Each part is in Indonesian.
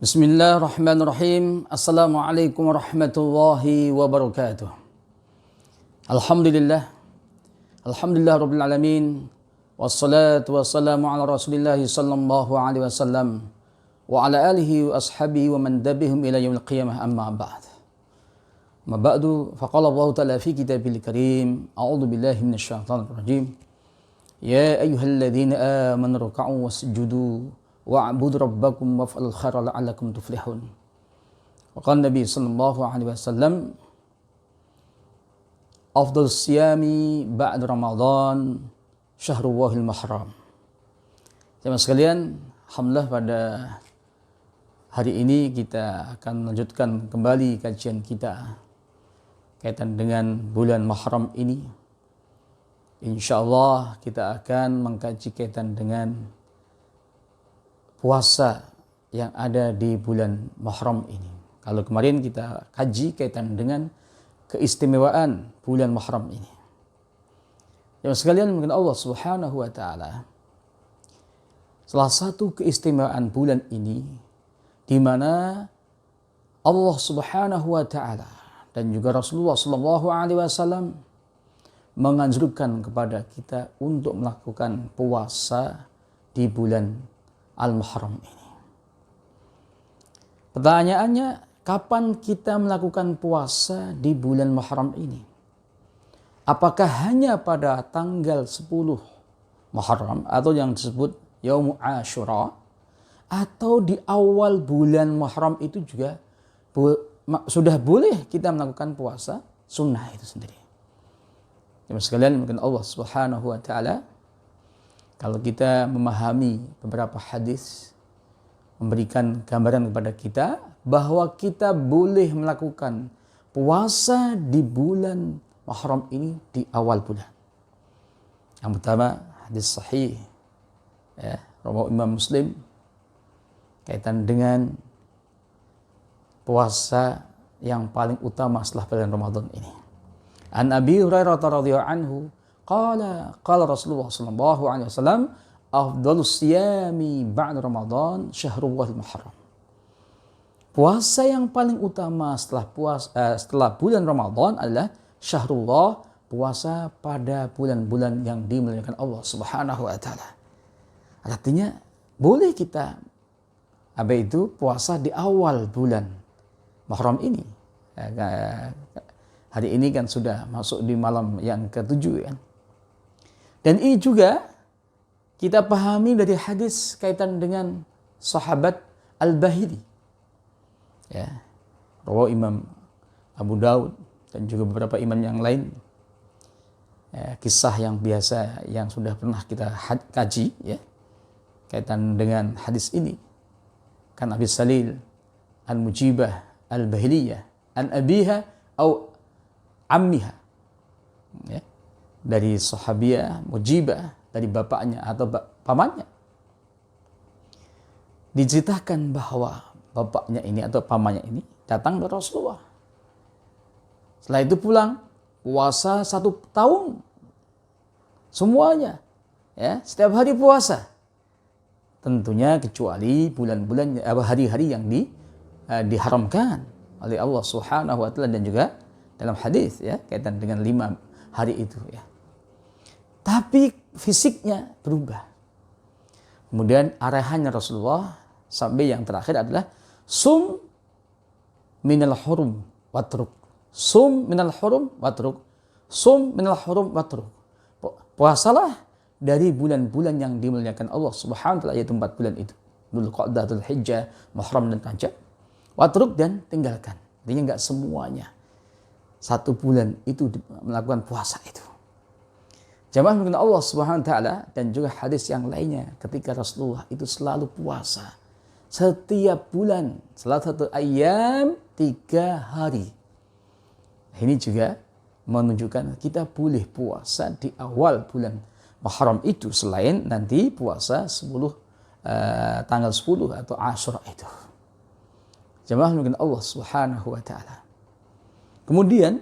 Bismillahirrahmanirrahim. Assalamualaikum warahmatullahi wabarakatuh. Alhamdulillah. Alhamdulillah rabbil alamin. Wassalatu wassalamu ala Rasulillah sallallahu alaihi wasallam wa ala alihi wa ashabihi wa man tabi'ahum ila yaumil qiyamah, amma ba'd. Ma ba'du, faqala Allah ta'ala fi kitabil karim, a'udzu billahi minasyaitonir rajim. Ya ayyuhalladzina amanu ruk'u wasjudu wa'budu rabbakum waf'alul khaira la'allakum tuflihun. Wa qala Nabi sallallahu alaihi wasallam, afdhalus siyami ba'da Ramadan syahrullahil mahram. Jemaah sekalian, alhamdulillah pada hari ini kita akan melanjutkan kembali kajian kita kaitan dengan bulan Muharram ini. Insyaallah kita akan mengkaji kaitan dengan puasa yang ada di bulan Muharram ini. Kalau kemarin kita kaji kaitan dengan keistimewaan bulan Muharram ini. Yang sekalian, mungkin Allah Subhanahu wa taala, salah satu keistimewaan bulan ini di mana Allah Subhanahu wa taala dan juga Rasulullah sallallahu alaihi wasallam menganjurkan kepada kita untuk melakukan puasa di bulan Al-Muharram ini. Pertanyaannya, kapan kita melakukan puasa di bulan Muharram ini? Apakah hanya pada tanggal 10 Muharram atau yang disebut Yaum Ashura, atau di awal bulan Muharram itu juga sudah boleh kita melakukan puasa sunnah itu sendiri? Jemaah sekalian, mungkin Allah Subhanahu wa taala, kalau kita memahami beberapa hadis memberikan gambaran kepada kita bahwa kita boleh melakukan puasa di bulan Muharram ini di awal bulan. Yang pertama, hadis sahih riwayat Imam Muslim kaitan dengan puasa yang paling utama setelah bulan Ramadan ini. An Abi Hurairah radhiyallahu anhu qala Rasulullah sallallahu alaihi wasallam, afdhalus siyami ba'da Ramadan syahrullahil muharram. Puasa yang paling utama setelah bulan Ramadan adalah syahrullah, puasa pada bulan-bulan yang dimuliakan Allah Subhanahu wa taala. Artinya boleh kita puasa di awal bulan Muharram ini. Hari ini kan sudah masuk di malam yang ke-7 kan. Dan ini juga kita pahami dari hadis kaitan dengan sahabat Al-Bahili. Rawi Imam Abu Daud dan juga beberapa imam yang lain. Kisah yang biasa yang sudah pernah kita kaji kaitan dengan hadis ini. Kan Abi Salil Al-Mujibah Al-Bahiliyah an abiha au ammiha. Dari sahabiah Mujibah, dari bapaknya atau pamannya. Diceritakan bahwa bapaknya ini atau pamannya ini datang ke Rasulullah. Setelah itu pulang, puasa 1 tahun. Semuanya. Setiap hari puasa. Tentunya kecuali bulan-bulan, hari-hari yang diharamkan oleh Allah Subhanahu wa taala, dan juga dalam hadis kaitan dengan 5 hari itu Tapi fisiknya berubah. Kemudian arahannya Rasulullah sampai yang terakhir adalah sum minal hurum watruk. Sum minal hurum watruk. Sum minal hurum watruk. Puasalah dari bulan-bulan yang dimuliakan Allah Subhanahu wa taala, yaitu 4 bulan itu. Dzulqa'dah, Dzulhijjah, Muharram dan Rajab. Watruk, dan tinggalkan. Artinya enggak semuanya 1 bulan itu melakukan puasa itu. Jamaah mungkin Allah Subhanahu wa taala, dan juga hadis yang lainnya ketika Rasulullah itu selalu puasa setiap bulan, salat 1 ayam 3 hari. Ini juga menunjukkan kita boleh puasa di awal bulan Muharram itu, selain nanti puasa tanggal 10 atau Asyura itu. Jamaah mungkin Allah Subhanahu wa taala. Kemudian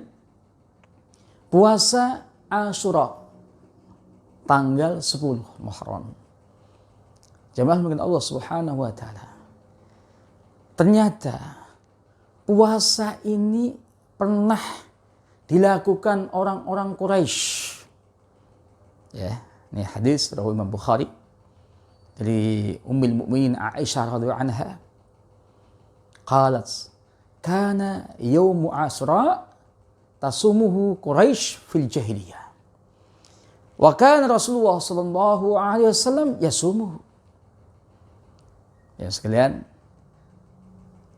puasa Asyura tanggal 10 Muharram. Jamaah mungkin Allah Subhanahu wa taala. ternyata puasa ini pernah dilakukan orang-orang Quraisy. Ya, ini hadis riwayat Imam Bukhari dari Ummul Mukminin Aisyah radhiyallahu anha. Qalat, kana yaumu Asyura tasumuhu Quraisy fil jahiliyah. Wa kana Rasulullah sallallahu alaihi wasallam yasumuhu. Ya sekalian,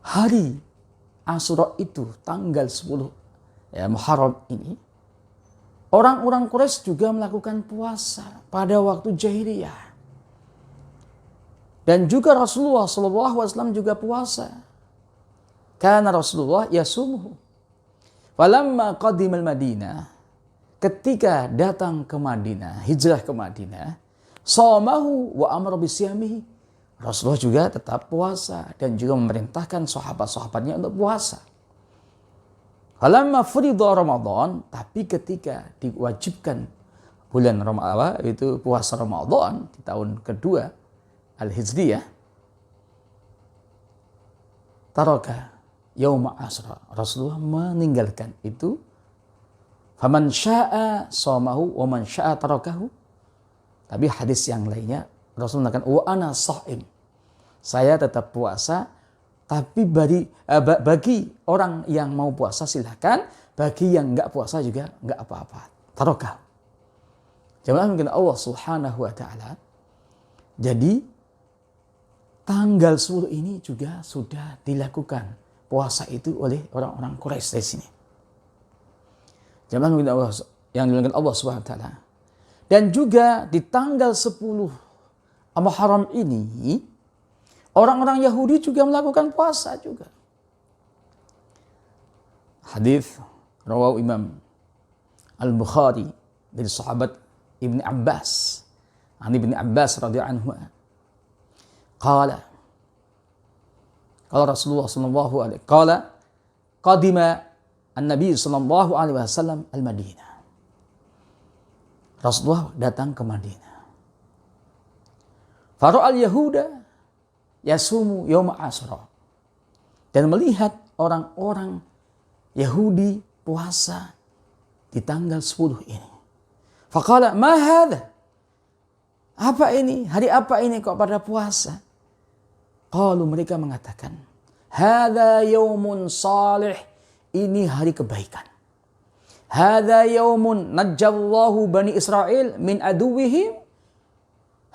hari Asyura itu tanggal 10 ya Muharram ini, orang-orang Quraisy juga melakukan puasa pada waktu jahiliyah. Dan juga Rasulullah SAW juga puasa. Karena Rasulullah yasumuhu. Falamma qadimal Madinah, ketika datang ke Madinah, hijrah ke Madinah, shamahu wa amara bisyamihi. Rasulullah juga tetap puasa dan juga memerintahkan sahabat-sahabatnya untuk puasa. Falamma furida Ramadan, tapi ketika diwajibkan bulan Ramadan itu puasa Ramadan di tahun kedua Al-Hijriyah, taraka yauma Asyura. Rasulullah meninggalkan itu. Faman syaa shamahu wa man syaa tarakahu. Tapi hadis yang lainnya Rasul mengatakan wa ana shaim. Saya tetap puasa, tapi bagi orang yang mau puasa silahkan, bagi yang enggak puasa juga enggak apa-apa. Tarakah. Jemaah mungkin Allah Subhanahu wa taala. Jadi tanggal 10 ini juga sudah dilakukan puasa itu oleh orang-orang Quraisy di sini. Jemaah mungkin Allah yang dilakukan Allah Subhanahu wa taala. Dan juga di tanggal 10 Muharram ini orang-orang Yahudi juga melakukan puasa juga. Hadis rawahu Imam Al-Bukhari dari sahabat Ibn Abbas. Ibn Abbas radhiyallahu anhu. Qala Rasulullah sallallahu alaihi qala qadima an-nabi sallallahu alaihi wasallam al-Madinah. Rasulullah datang ke Madinah. Fara'al Yahuda yasumu yauma Asyura. Dan melihat orang-orang Yahudi puasa di tanggal 10 ini. Faqala ma hadha? Apa ini? Hari apa ini kok pada puasa? Qalu, mereka mengatakan, hadza yaumun salih. Ini hari kebaikan. Hadza yaumun najjallahu bani Israil min aduwwihim.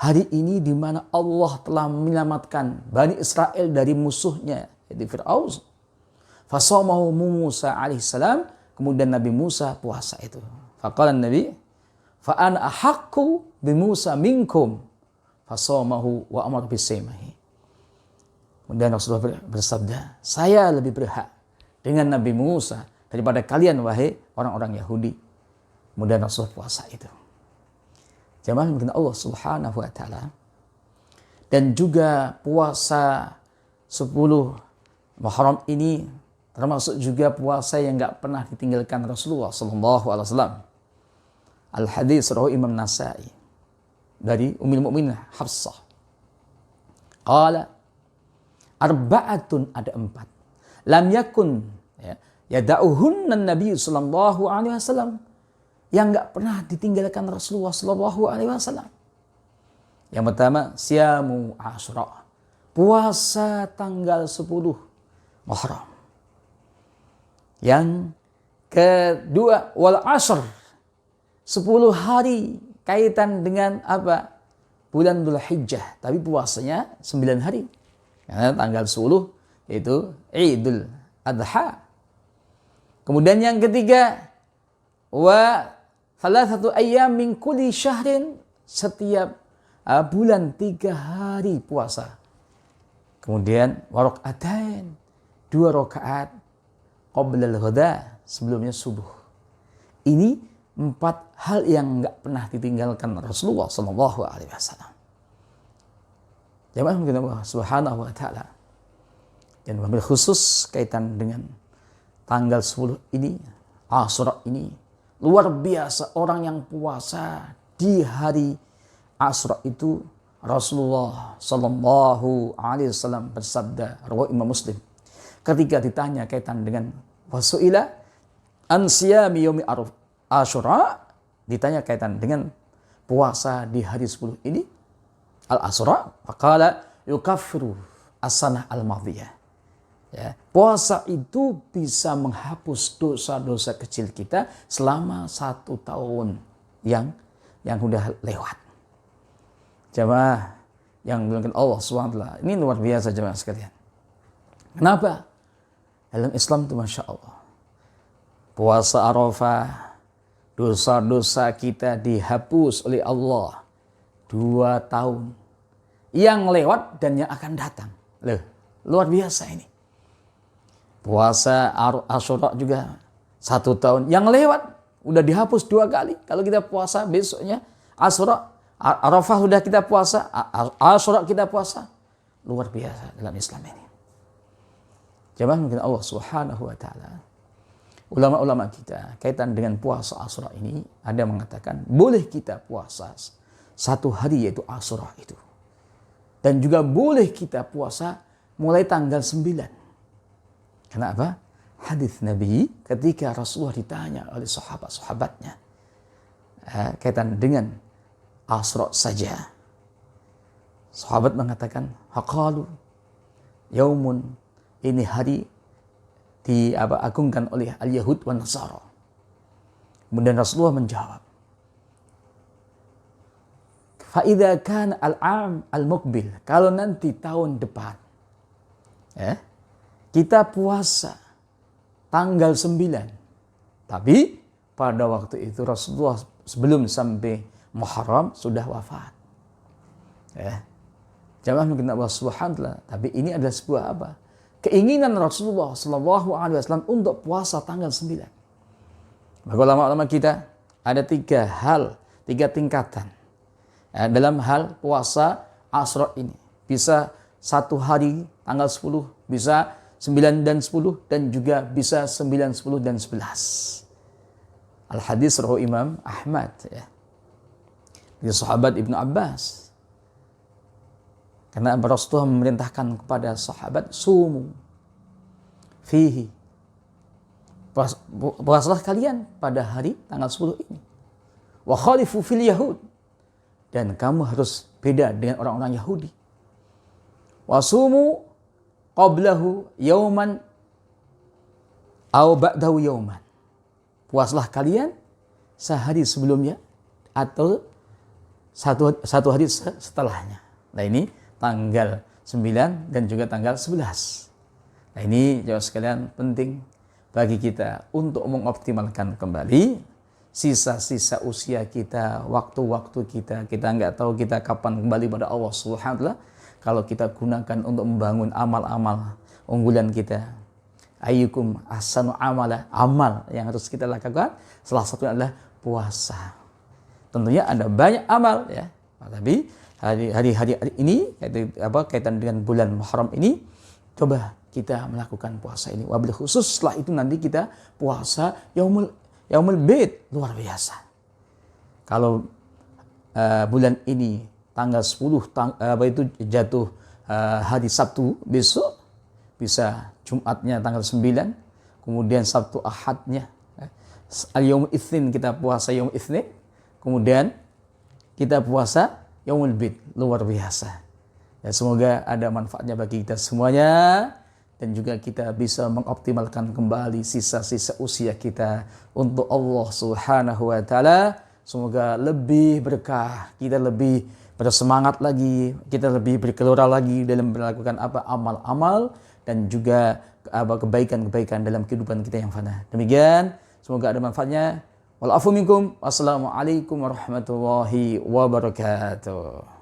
Hari ini di mana Allah telah menyelamatkan Bani Israel dari musuhnya, yaitu Fir'aun. Fasamahu Musa alaihissalam. Kemudian Nabi Musa puasa itu. Faqala Nabi, fa ana ahaqqu bi Musa minkum. Fasamahu wa amara bisyamihi. Kemudian Rasulullah bersabda, saya lebih berhak dengan Nabi Musa daripada kalian wahai orang-orang Yahudi. Kemudian Rasulullah puasa itu. Jamaah mungkin Allah Subhanahu wa taala. Dan juga puasa 10 Muharram ini termasuk juga puasa yang enggak pernah ditinggalkan Rasulullah sallallahu alaihi wasallam. Al-hadis rawi Imam Nasa'i dari Ummul Mukminin Hafsah. Qala arba'atun, ada 4. Lam yakun yada'uhunna Nabi sallallahu alaihi wasallam, yang enggak pernah ditinggalkan Rasulullah sallallahu alaihi wasallam. Yang pertama, siyamu Asyura, puasa tanggal 10 Muharram. Yang kedua, wal ashr, 10 hari kaitan dengan apa? Bulan Dzulhijjah, tapi puasanya 9 hari. Karena tanggal 10 itu Idul Adha. Kemudian yang ketiga, wa thalathatu ayyam min kulli syahrin, setiap bulan 3 hari puasa. Kemudian waraqatain, 2 rakaat qabla al-ghada, sebelumnya subuh. Ini 4 hal yang enggak pernah ditinggalkan Rasulullah sallallahu alaihi wasallam. Jamaah mungkin Allah Subhanahu wa taala. Dan wabil khusus kaitan dengan tanggal 10 ini, Asyura ini, luar biasa orang yang puasa di hari Asyura itu Rasulullah sallallahu alaihi wasallam bersabda, riwayat Imam Muslim, ketika ditanya kaitan dengan wasuila an siyami yaumi Asyura, ditanya kaitan dengan puasa di hari 10 ini al-Asyura, faqala yukaffiru as-sanah al-madhiyah. Ya, puasa itu bisa menghapus dosa-dosa kecil kita selama 1 tahun yang sudah lewat. Jemaah yang dimuliakan Allah SWT, ini luar biasa jemaah sekalian. Kenapa? Dalam Islam itu Masya Allah, puasa Arafah, dosa-dosa kita dihapus oleh Allah 2 tahun yang lewat dan yang akan datang. Loh, luar biasa ini. Puasa Asyura juga 1 tahun yang lewat udah dihapus 2 kali. Kalau kita puasa besoknya Asyura, Arafah udah kita puasa, Asyura kita puasa. Luar biasa dalam Islam ini. Jemaah mungkin Allah Subhanahu wa taala, ulama-ulama kita kaitan dengan puasa Asyura ini ada mengatakan boleh kita puasa 1 hari yaitu Asyura itu. Dan juga boleh kita puasa mulai tanggal 9. Kenapa? Hadis Nabi ketika Rasulullah ditanya oleh sahabat-sahabatnya kaitan dengan Asyura saja. Sahabat mengatakan, haqalu yaumun, ini hari diagungkan oleh al-Yahud wa Nasara. Kemudian Rasulullah menjawab, fa idza kana al-'am al-muqbil, kalau nanti tahun depan kita puasa tanggal 9. Tapi pada waktu itu Rasulullah sebelum sampai Muharram sudah wafat. Jamaah mungkin Allah Subhanahu wa taala, tapi ini adalah sebuah apa? Keinginan Rasulullah sallallahu alaihi wasallam untuk puasa tanggal 9. Maka ulama-ulama kita ada 3 tingkatan dalam hal puasa Asyura ini. Bisa 1 hari tanggal 10, bisa 9 dan 10, dan juga bisa 9, 10, dan 11. Al-hadis rawahu Imam Ahmad dari sahabat Ibnu Abbas. Karena Rasulullah memerintahkan kepada sahabat, sumu fihi, puasalah kalian pada hari tanggal 10 ini. Wa khalifu fil yahud, dan kamu harus beda dengan orang-orang Yahudi. Wa sumu qablahu yauman aw ba'dahu yauman, puaslah kalian sehari sebelumnya atau satu hari setelahnya. Nah ini tanggal 9 dan juga tanggal 11. Nah ini jemaah sekalian penting bagi kita untuk mengoptimalkan kembali sisa-sisa usia kita, waktu-waktu kita. Kita nggak tahu kita kapan kembali pada Allah Subhanahu wa taala. Kalau kita gunakan untuk membangun amal-amal unggulan kita, ayyukum ahsanu amala, amal yang harus kita lakukan salah satunya adalah puasa. Tentunya ada banyak amal ya, tapi hari-hari ini kaitan dengan bulan Muharram ini, coba kita melakukan puasa ini. Wabil khusus setelah itu nanti kita puasa Yaumul Bid, luar biasa. Kalau bulan ini tanggal 10 itu jatuh hari Sabtu besok, bisa Jumatnya tanggal 9, kemudian Sabtu Ahadnya Al-Yaumul Itsnin kita puasa Yaumul Itsnin, kemudian kita puasa Yaumul Bid, luar biasa. Ya, semoga ada manfaatnya bagi kita semuanya, dan juga kita bisa mengoptimalkan kembali sisa-sisa usia kita untuk Allah Subhanahu wa taala. Semoga lebih berkah, kita lebih bersemangat lagi, kita lebih bergelora lagi dalam melakukan amal-amal dan juga kebaikan-kebaikan dalam kehidupan kita yang fana. Demikian, semoga ada manfaatnya. Wal afu minkum. Wassalamualaikum warahmatullahi wabarakatuh.